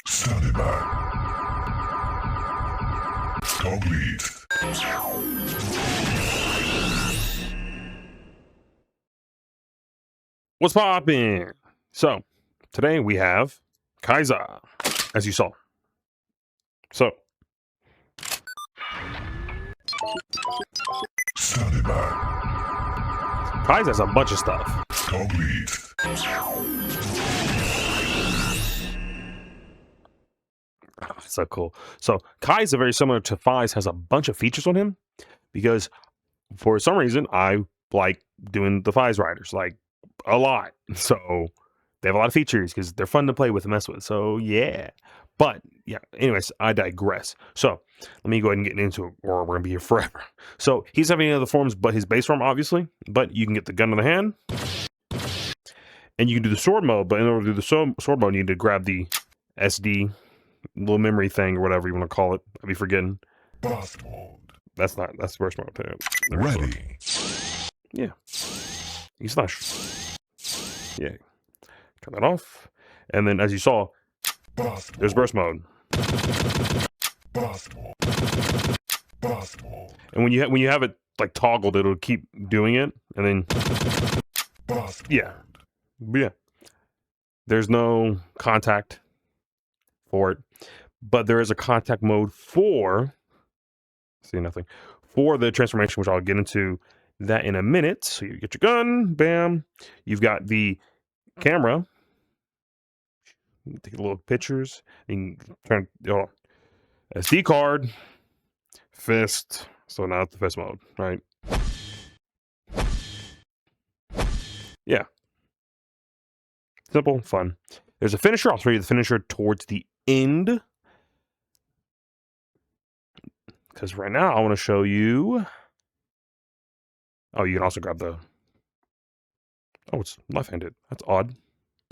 Standing by. Complete. What's poppin'? So, today we have Kaisa, as you saw. So, Standing by. Kaisa has a bunch of stuff. Complete. So cool. So, Kaisa, very similar to Fies, has a bunch of features on him because for some reason I like doing the Fies riders like a lot. So, they have a lot of features because they're fun to play with and mess with. So, yeah. But, yeah, anyways, I digress. So, let me go ahead and get into it, or we're going to be here forever. So, he's having any other forms but his base form, obviously. But you can get the gun in the hand, and you can do the sword mode. But in order to do the sword mode, you need to grab the SD little memory thing or whatever you want to call it. I'll be forgetting. Burst mode. That's burst mode too. Ready. Yeah. He's not. Yeah. Turn that off, and then as you saw, Burst there's burst mode. Burst mode. Burst mode. And when you have it like toggled, it'll keep doing it, and then Burst yeah, there's no contact for it, but there is a contact mode for for the transformation, which I'll get into that in a minute. So you get your gun, bam. You've got the camera. You take little pictures. You can turn SD card, fist. So now it's the fist mode, right? Yeah. Simple, fun. There's a finisher. I'll show you the finisher towards the end. Because right now I want to show you. Oh, you can also grab the. Oh, it's left-handed. That's odd.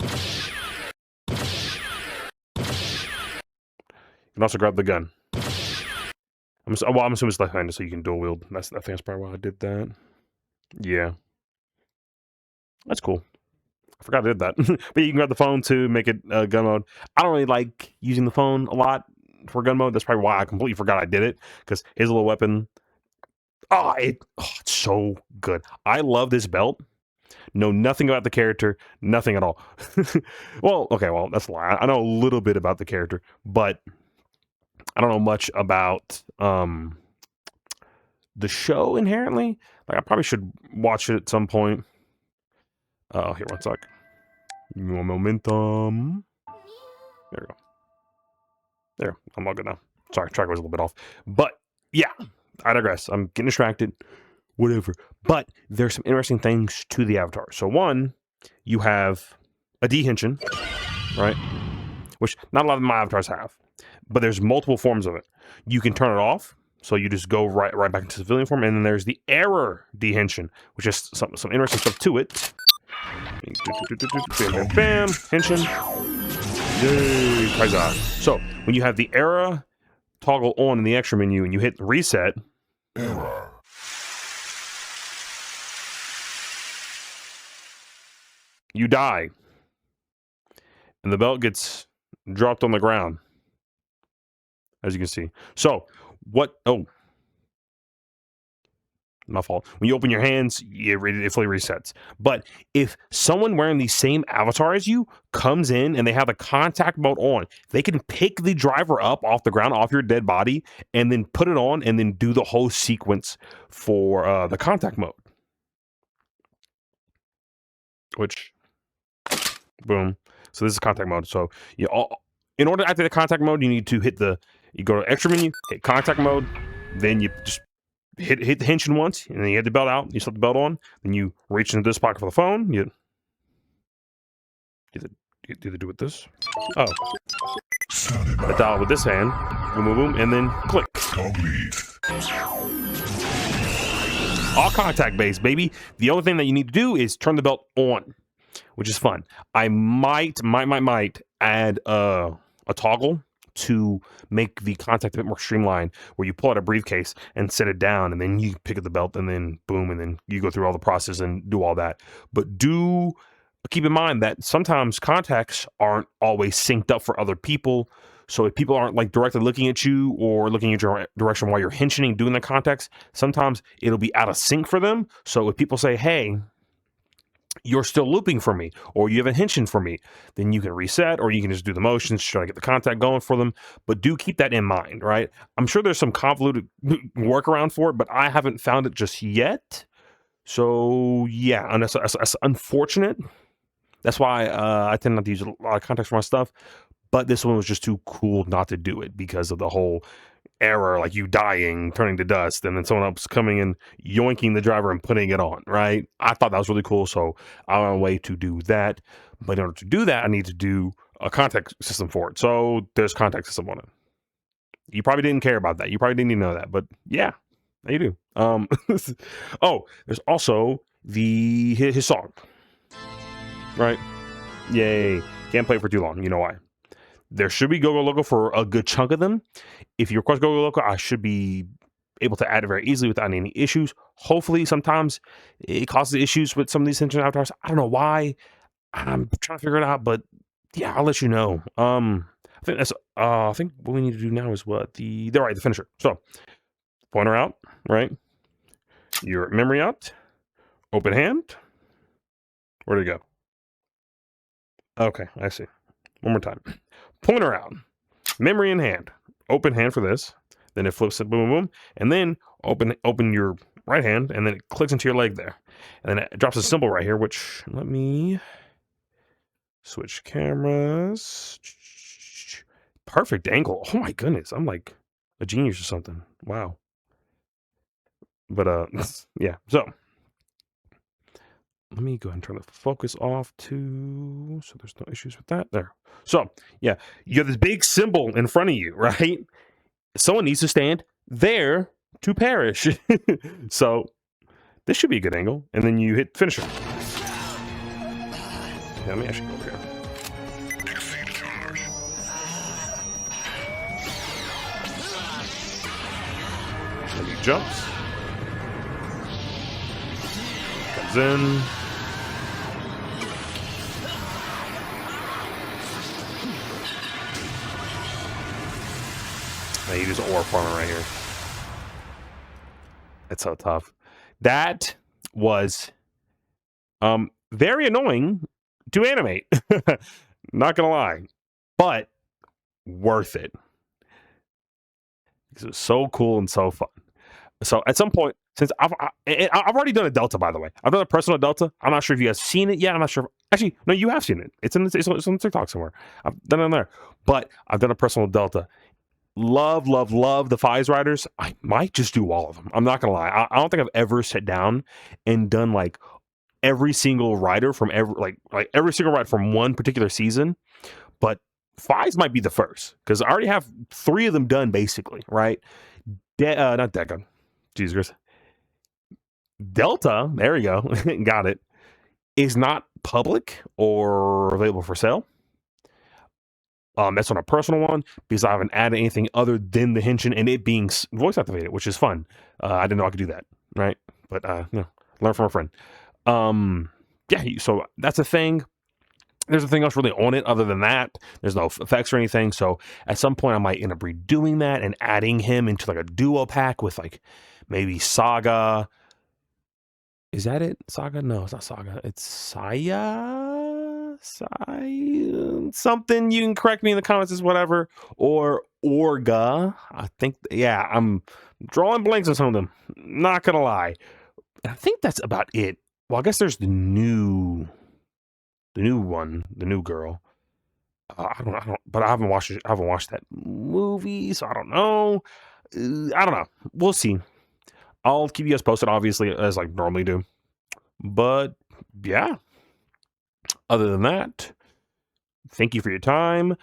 You can also grab the gun. I'm assuming it's left-handed, so you can dual wield. I think that's probably why I did that. Yeah, that's cool. I forgot I did that. But you can grab the phone to make it gun mode. I don't really like using the phone a lot for gun mode. That's probably why I completely forgot I did it. Because his little weapon. It's so good. I love this belt. Know nothing about the character, nothing at all. Well, that's a lie. I know a little bit about the character, but I don't know much about the show inherently. Like, I probably should watch it at some point. Oh, here, one sec. Give me one momentum. There we go. There, I'm all good now. Sorry, track was a little bit off. But, yeah, I digress. I'm getting distracted. Whatever. But there's some interesting things to the avatar. So one, you have a dehension, right? Which not a lot of my avatars have. But there's multiple forms of it. You can turn it off, so you just go right back into civilian form, and then there's the error dehension, which is some interesting stuff to it. Bam, bam, bam, henshin. Yay, Kaisa. So when you have the error toggle on in the extra menu and you hit reset, Error. you die. And the belt gets dropped on the ground, as you can see. So, my fault. When you open your hands, it fully resets. But if someone wearing the same avatar as you comes in and they have the contact mode on, they can pick the driver up off the ground, off your dead body, and then put it on and then do the whole sequence for the contact mode. Which, boom. So this is contact mode. So in order to activate the contact mode, you need to you go to extra menu, hit contact mode, then you just hit the henshin once, and then you get the belt out, you slip the belt on, then you reach into this pocket for the phone, you either do with this. Oh. The dial with this hand, boom, boom, boom, and then click. Complete. All contact based, baby. The only thing that you need to do is turn the belt on, which is fun. I might add a toggle to make the contact a bit more streamlined, where you pull out a briefcase and set it down, and then you pick up the belt, and then boom, and then you go through all the process and do all that. But do keep in mind that sometimes contacts aren't always synced up for other people. So if people aren't like directly looking at you or looking at your direction while you're henching doing the contacts, sometimes it'll be out of sync for them. So if people say, hey, you're still looping for me, or you haven't henshin for me, then you can reset, or you can just do the motions, try to get the contact going for them. But do keep that in mind, right? I'm sure there's some convoluted workaround for it, but I haven't found it just yet. So yeah, and that's unfortunate. That's why I tend not to use a lot of context for my stuff. But this one was just too cool not to do it because of the whole error, like you dying, turning to dust, and then someone else coming and yoinking the driver and putting it on, right? I thought that was really cool, so I went away to do that. But in order to do that, I need to do a contact system for it. So there's contact system on it. You probably didn't care about that. You probably didn't even know that, but yeah, you do. Oh, there's also his song, right? Yay! Can't play it for too long. You know why? There should be Go-Go Loco for a good chunk of them. If you request Go-Go Loco, I should be able to add it very easily without any issues. Hopefully, sometimes it causes issues with some of these henshin avatars. I don't know why. I'm trying to figure it out, but yeah, I'll let you know. I think that's. I think what we need to do now is what the finisher. So pointer out, right? Your memory out. Open hand. Where'd it go? Okay, I see. One more time. Pointer out. Memory in hand. Open hand for this. Then it flips it, boom, boom, and then open your right hand, and then it clicks into your leg there, and then it drops a symbol right here. Which let me switch cameras. Perfect angle. Oh my goodness, I'm like a genius or something. Wow. But yeah. So let me go ahead and turn the focus off too, so there's no issues with that. There. So yeah, you have this big symbol in front of you, right? Someone needs to stand there to perish. So this should be a good angle. And then you hit finisher. Yeah, let me actually go over here. Then he jumps. Comes in. I need his ore farmer right here. It's so tough. That was very annoying to animate. Not gonna lie, but worth it because it was so cool and so fun. So at some point, since I've already done a Delta, by the way, I've done a personal Delta. I'm not sure if you guys seen it yet. I'm not sure. Actually, no, you have seen it. It's on TikTok somewhere. I've done it on there, but I've done a personal Delta. Love the Fies Riders. I might just do all of them. I'm not gonna lie. I don't think I've ever sat down and done like every single rider from every single ride from one particular season. But Fies might be the first because I already have 3 of them done basically. Right? Not Deca. Jesus Christ. Delta. There we go. Got it. Is not public or available for sale. That's on a personal one because I haven't added anything other than the henshin and it being voice activated, which is fun. I didn't know I could do that, right? But learn from a friend. Yeah, so that's a thing. There's nothing else really on it other than that. There's no effects or anything. So at some point, I might end up redoing that and adding him into like a duo pack with like maybe Saga. Is that it? Saga? No, it's not Saga. It's Saya. Something. You can correct me in the comments, is whatever. Or Orga. I think. Yeah, I'm drawing blanks on some of them. Not gonna lie. I think that's about it. Well, I guess there's the new one, the new girl. I don't, but I haven't watched it. I haven't watched that movie, so I don't know. I don't know. We'll see. I'll keep you guys posted, obviously, as like normally do. But yeah. Other than that, thank you for your time.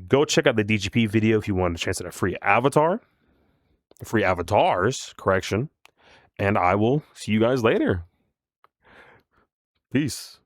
Go check out the DGP video if you want a chance at a free avatar. Free avatars, correction. And I will see you guys later. Peace.